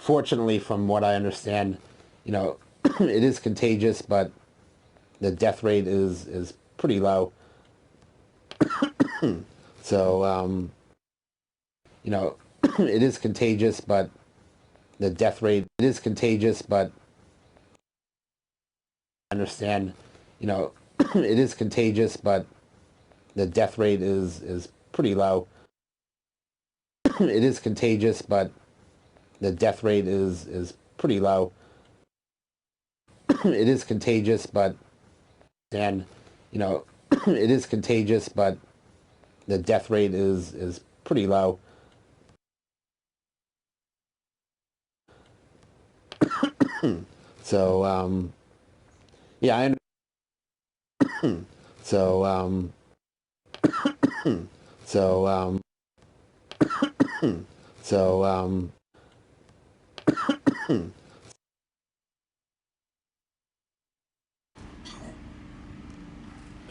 Fortunately, from what I understand, it is contagious, but the death rate is pretty low. So, you know, it is contagious, but the death rate it is contagious, but I understand, you know, it is contagious, but the death rate is pretty low. It is contagious, but the death rate is pretty low. It is contagious, but and it is contagious, but the death rate is pretty low. So yeah, so so so Are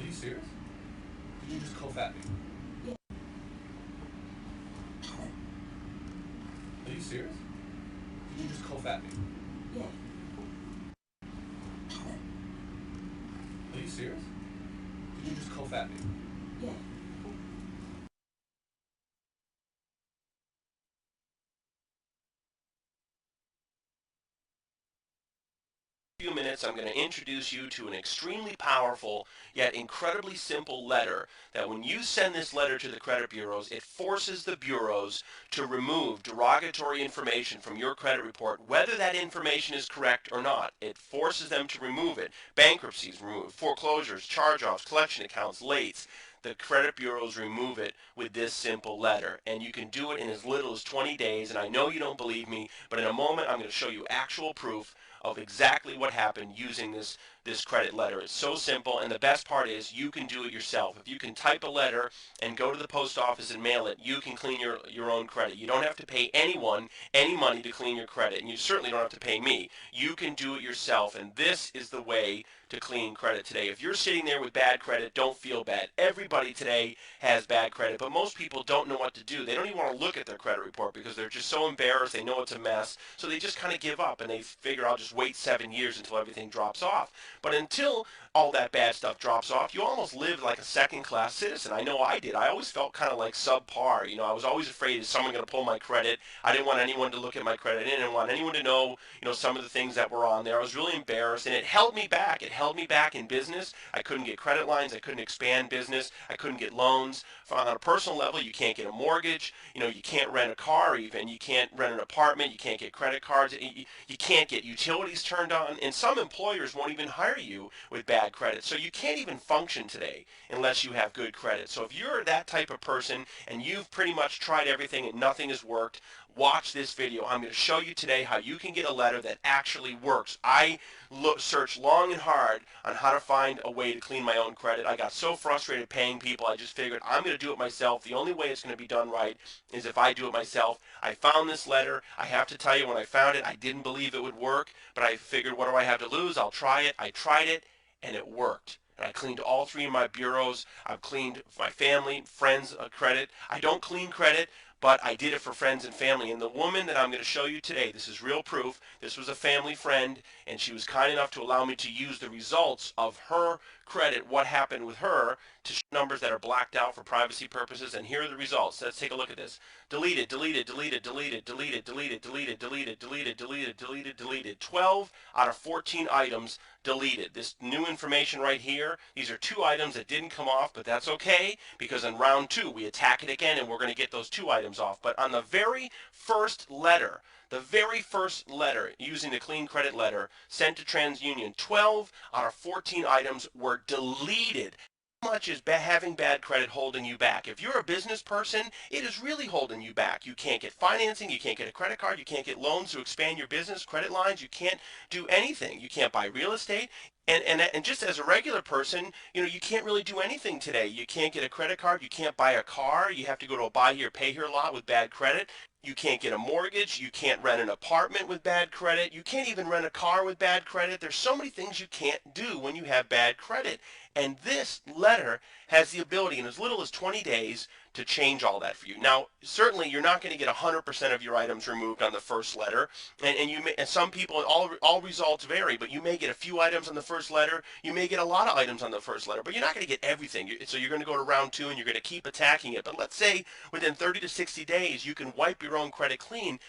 you serious? Did you just co-fat me? Are you serious? Did you just co-fat me? Are you serious? Did you just co-fat me? Few minutes, I'm going to introduce you to an extremely powerful yet incredibly simple letter that when you send this letter to the credit bureaus, it forces the bureaus to remove derogatory information from your credit report, whether that information is correct or not. It forces them to remove it. Bankruptcies removed, foreclosures, charge-offs, collection accounts, lates. The credit bureaus remove it with this simple letter, and you can do it in as little as 20 days. And I know you don't believe me, but in a moment I'm going to show you actual proof of exactly what happened using this credit letter. It's so simple, and the best part is you can do it yourself. If you can type a letter and go to the post office and mail it, you can clean your own credit. You don't have to pay anyone any money to clean your credit, and you certainly don't have to pay me. You can do it yourself, and this is the way to clean credit today. If you're sitting there with bad credit, don't feel bad. Everybody today has bad credit, but most people don't know what to do. They don't even want to look at their credit report because they're just so embarrassed. They know it's a mess, so they just kind of give up, and they figure I'll just wait 7 years until everything drops off. But until all that bad stuff drops off, you almost live like a second-class citizen. I know I did. I always felt kind of like subpar. I was always afraid, is someone going to pull my credit? I didn't want anyone to look at my credit. I didn't want anyone to know, some of the things that were on there. I was really embarrassed, and it held me back. It held me back in business. I couldn't get credit lines. I couldn't expand business. I couldn't get loans. On a personal level, you can't get a mortgage. You can't rent a car even. You can't rent an apartment. You can't get credit cards. You can't get utilities turned on. And some employers won't even hire you with bad credit. So you can't even function today unless you have good credit. So if you're that type of person and you've pretty much tried everything and nothing has worked, watch this video. I'm going to show you today how you can get a letter that actually works. I searched long and hard on how to find a way to clean my own credit. I got so frustrated paying people, I just figured I'm going to do it myself. The only way it's going to be done right is if I do it myself. I found this letter. I have to tell you, when I found it, I didn't believe it would work, but I figured, what do I have to lose? I'll try it. I tried it, and it worked. And I cleaned all 3 of my bureaus. I've cleaned my family, friends' credit. I don't clean credit, but I did it for friends and family. And the woman that I'm going to show you today, this is real proof. This was a family friend, and she was kind enough to allow me to use the results of her credit, what happened with her, to show numbers that are blacked out for privacy purposes. And here are the results. Let's take a look at this. Deleted, deleted, deleted, deleted, deleted, deleted, deleted, deleted, deleted, deleted, deleted, deleted. 12 out of 14 items deleted. This new information right here, these are 2 items that didn't come off, but that's okay, because in round 2 we attack it again and we're going to get those 2 items off. But on the very first letter using the clean credit letter sent to TransUnion, 12 out of 14 items were deleted. How much is having bad credit holding you back? If you're a business person, it is really holding you back. You can't get financing, you can't get a credit card, you can't get loans to expand your business, credit lines, you can't do anything. You can't buy real estate. And just as a regular person, you can't really do anything today. You can't get a credit card, you can't buy a car, you have to go to a buy here, pay here lot with bad credit. You can't get a mortgage, you can't rent an apartment with bad credit, you can't even rent a car with bad credit. There's so many things you can't do when you have bad credit. And this letter has the ability in as little as 20 days to change all that for you. Now, certainly you're not going to get 100% of your items removed on the first letter, and some people, all results vary, but you may get a few items on the first letter, you may get a lot of items on the first letter, but you're not going to get everything. So you're going to go to round 2 and you're going to keep attacking it. But let's say within 30 to 60 days you can wipe your own credit clean.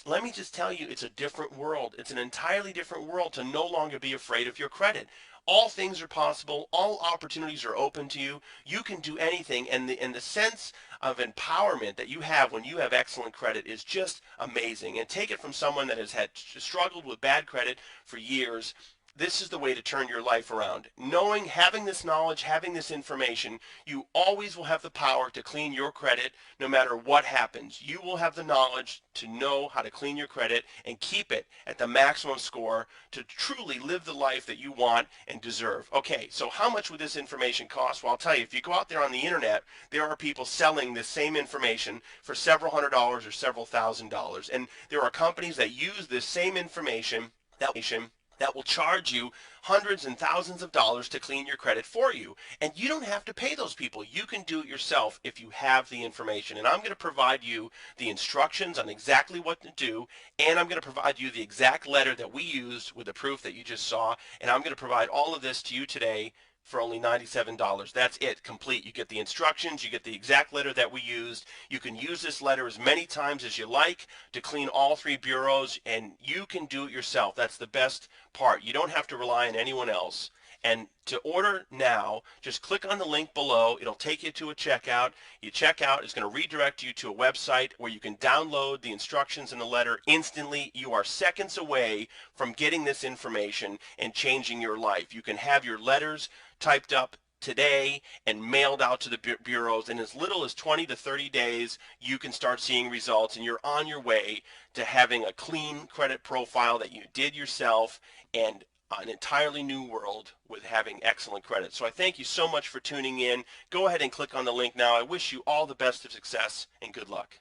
Let me just tell you, it's a different world. It's an entirely different world to no longer be afraid of your credit. All things are possible. All opportunities are open to you. You can do anything, and the sense of empowerment that you have when you have excellent credit is just amazing. And take it from someone that has struggled with bad credit for years. This is the way to turn your life around. Knowing, having this knowledge, having this information, you always will have the power to clean your credit no matter what happens. You will have the knowledge to know how to clean your credit and keep it at the maximum score to truly live the life that you want and deserve. Okay, so how much would this information cost? Well, I'll tell you, if you go out there on the internet, there are people selling this same information for several $100s or several $1,000s. And there are companies that use this same information that will charge you hundreds and thousands of dollars to clean your credit for you. And you don't have to pay those people. You can do it yourself if you have the information. And I'm going to provide you the instructions on exactly what to do. And I'm going to provide you the exact letter that we used with the proof that you just saw. And I'm going to provide all of this to you today for only $97. That's it, complete. You get the instructions, you get the exact letter that we used. You can use this letter as many times as you like to clean all 3 bureaus, and you can do it yourself. That's the best part. You don't have to rely on anyone else. And to order now, just click on the link below. It'll take you to a checkout. You check out, it's going to redirect you to a website where you can download the instructions in the letter instantly. You are seconds away from getting this information and changing your life. You can have your letters typed up today and mailed out to the bureaus. In as little as 20 to 30 days, you can start seeing results, and you're on your way to having a clean credit profile that you did yourself and an entirely new world with having excellent credit. So I thank you so much for tuning in. Go ahead and click on the link now. I wish you all the best of success and good luck.